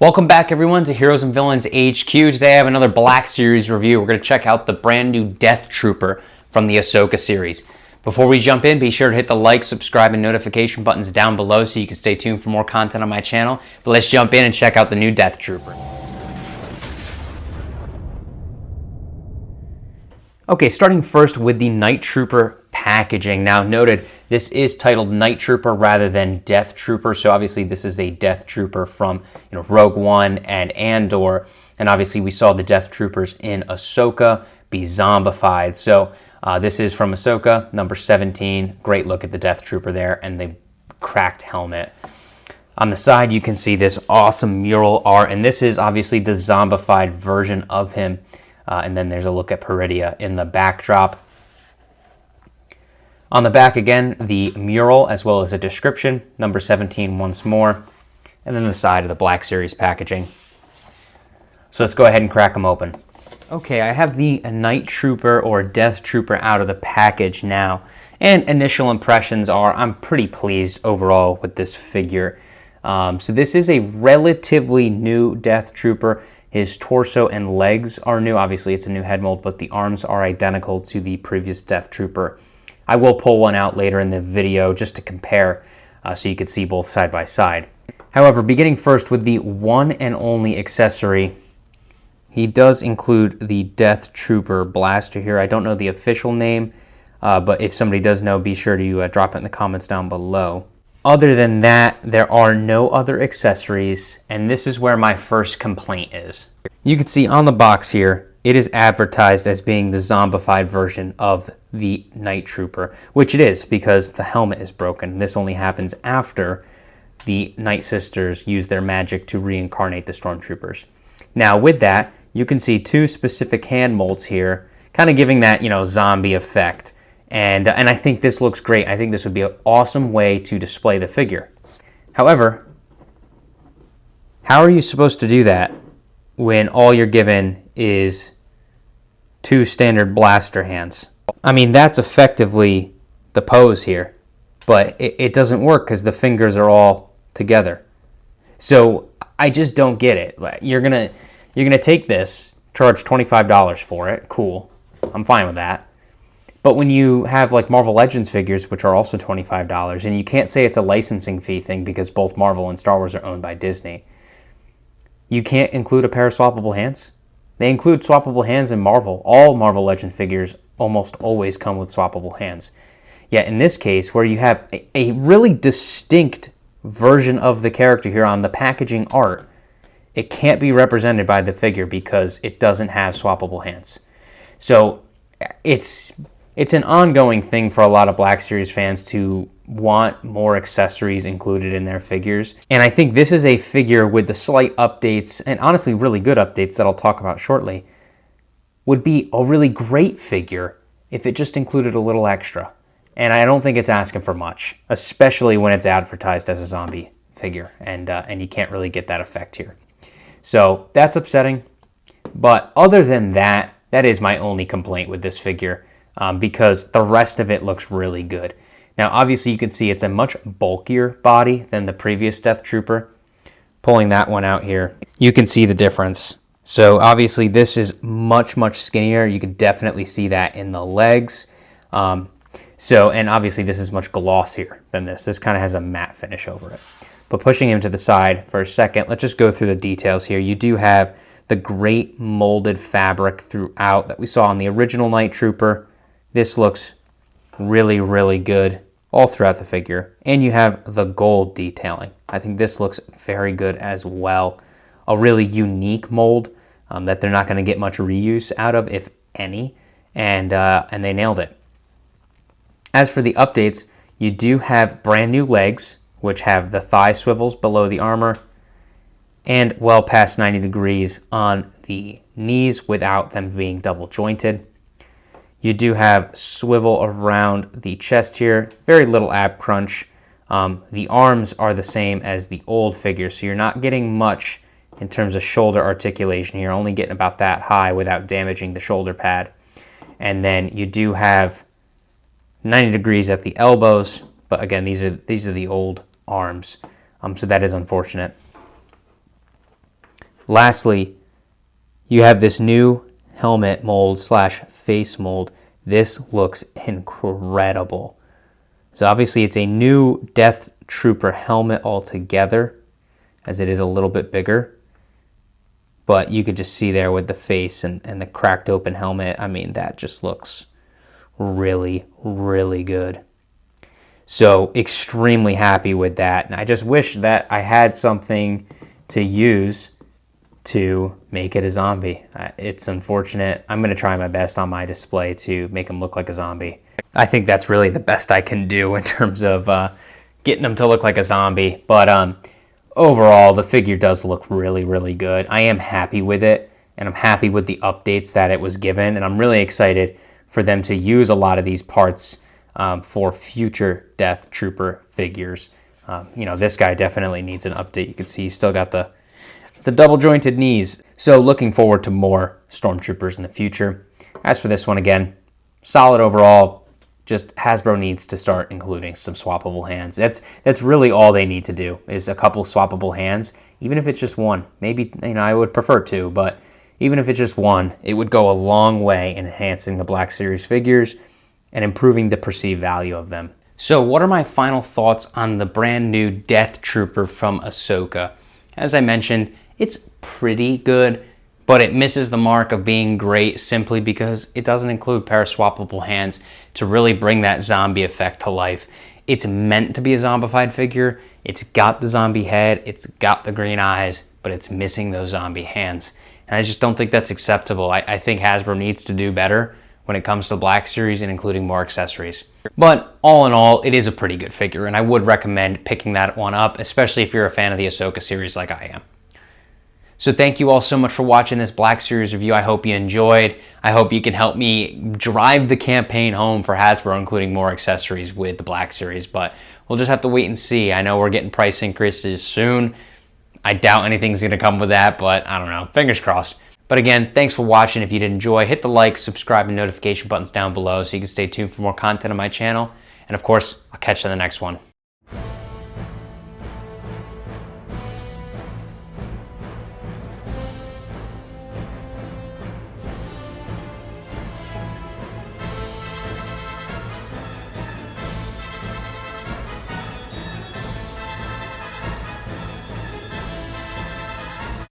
Welcome back everyone to Heroes and Villains HQ. Today I have another Black Series review. We're going to check out the brand new Death Trooper from the Ahsoka series. Before we jump in, be sure to hit the like, subscribe, and notification buttons down below so you can stay tuned for more content on my channel. But let's jump in and check out the new Death Trooper. Okay, starting first with the Night Trooper packaging. Now noted, this is titled Night Trooper rather than Death Trooper, so obviously this is a Death Trooper from Rogue One and Andor, and obviously we saw the Death Troopers in Ahsoka be zombified. So this is from Ahsoka, number 17. Great look at the Death Trooper there and the cracked helmet. On the side you can see this awesome mural art, and this is obviously the zombified version of him. And then there's a look at Peridia in the backdrop. On the back again, the mural as well as a description, number 17 once more, and then the side of the Black Series packaging. So let's go ahead and crack them open. Okay, I have the Night Trooper or Death Trooper out of the package now, and initial impressions are I'm pretty pleased overall with this figure. So this is a relatively new Death Trooper. His torso and legs are new. Obviously, it's a new head mold, but the arms are identical to the previous Death Trooper. I will pull one out later in the video just to compare so you can see both side by side. However, beginning first with the one and only accessory, he does include the Death Trooper blaster here. I don't know the official name, but if somebody does know, be sure to drop it in the comments down below. Other than that, there are no other accessories, and this is where my first complaint is. You can see on the box here, it is advertised as being the zombified version of the Night Trooper, which it is because the helmet is broken. This only happens after the Night Sisters use their magic to reincarnate the Stormtroopers. Now with that, you can see two specific hand molds here, kind of giving that, zombie effect. And I think this looks great. I think this would be an awesome way to display the figure. However, how are you supposed to do that when all you're given is two standard blaster hands? I mean, that's effectively the pose here, but it doesn't work because the fingers are all together. So I just don't get it. You're gonna take this, charge $25 for it. Cool, I'm fine with that. But when you have like Marvel Legends figures, which are also $25, and you can't say it's a licensing fee thing because both Marvel and Star Wars are owned by Disney, you can't include a pair of swappable hands? They include swappable hands in Marvel. All Marvel Legend figures almost always come with swappable hands. Yet in this case, where you have a really distinct version of the character here on the packaging art, it can't be represented by the figure because it doesn't have swappable hands. So it's an ongoing thing for a lot of Black Series fans to want more accessories included in their figures. And I think this is a figure with the slight updates, and honestly really good updates that I'll talk about shortly, would be a really great figure if it just included a little extra. And I don't think it's asking for much, especially when it's advertised as a zombie figure, and you can't really get that effect here. So that's upsetting. But other than that, that is my only complaint with this figure. Because the rest of it looks really good. Now, obviously, you can see it's a much bulkier body than the previous Death Trooper. Pulling that one out here, you can see the difference. So, obviously, this is much, much skinnier. You can definitely see that in the legs. And obviously, this is much glossier than this. This kind of has a matte finish over it. But pushing him to the side for a second, let's just go through the details here. You do have the great molded fabric throughout that we saw on the original Night Trooper. This looks really, really good all throughout the figure. And you have the gold detailing. I think this looks very good as well. A really unique mold that they're not going to get much reuse out of, if any. And they nailed it. As for the updates, you do have brand new legs, which have the thigh swivels below the armor, and well past 90 degrees on the knees without them being double jointed. You do have swivel around the chest here, very little ab crunch. The arms are the same as the old figure, so you're not getting much in terms of shoulder articulation here, only getting about that high without damaging the shoulder pad. And then you do have 90 degrees at the elbows, but again, these are the old arms, so that is unfortunate. Lastly, you have this new helmet mold slash face mold. This looks incredible. So obviously it's a new Death Trooper helmet altogether, as it is a little bit bigger. But you could just see there with the face and the cracked open helmet, I mean, that just looks really, really good. So extremely happy with that. And I just wish that I had something to use to make it a zombie. It's unfortunate. I'm going to try my best on my display to make him look like a zombie. I think that's really the best I can do in terms of getting him to look like a zombie. But overall, the figure does look really, really good. I am happy with it, and I'm happy with the updates that it was given, and I'm really excited for them to use a lot of these parts for future Death Trooper figures. This guy definitely needs an update. You can see he's still got the double jointed knees. So looking forward to more Stormtroopers in the future. As for this one, again, solid overall. Just Hasbro needs to start including some swappable hands. That's really all they need to do, is a couple swappable hands, even if it's just one. Maybe, I would prefer two, but even if it's just one, it would go a long way in enhancing the Black Series figures and improving the perceived value of them. So what are my final thoughts on the brand new Death Trooper from Ahsoka? As I mentioned, it's pretty good, but it misses the mark of being great simply because it doesn't include pair of swappable hands to really bring that zombie effect to life. It's meant to be a zombified figure. It's got the zombie head, it's got the green eyes, but it's missing those zombie hands. And I just don't think that's acceptable. I think Hasbro needs to do better when it comes to Black Series and including more accessories. But all in all, it is a pretty good figure, and I would recommend picking that one up, especially if you're a fan of the Ahsoka series like I am. So thank you all so much for watching this Black Series review. I hope you enjoyed. I hope you can help me drive the campaign home for Hasbro, including more accessories with the Black Series, but we'll just have to wait and see. I know we're getting price increases soon. I doubt anything's going to come with that, but I don't know. Fingers crossed. But again, thanks for watching. If you did enjoy, hit the like, subscribe, and notification buttons down below so you can stay tuned for more content on my channel. And of course, I'll catch you on the next one.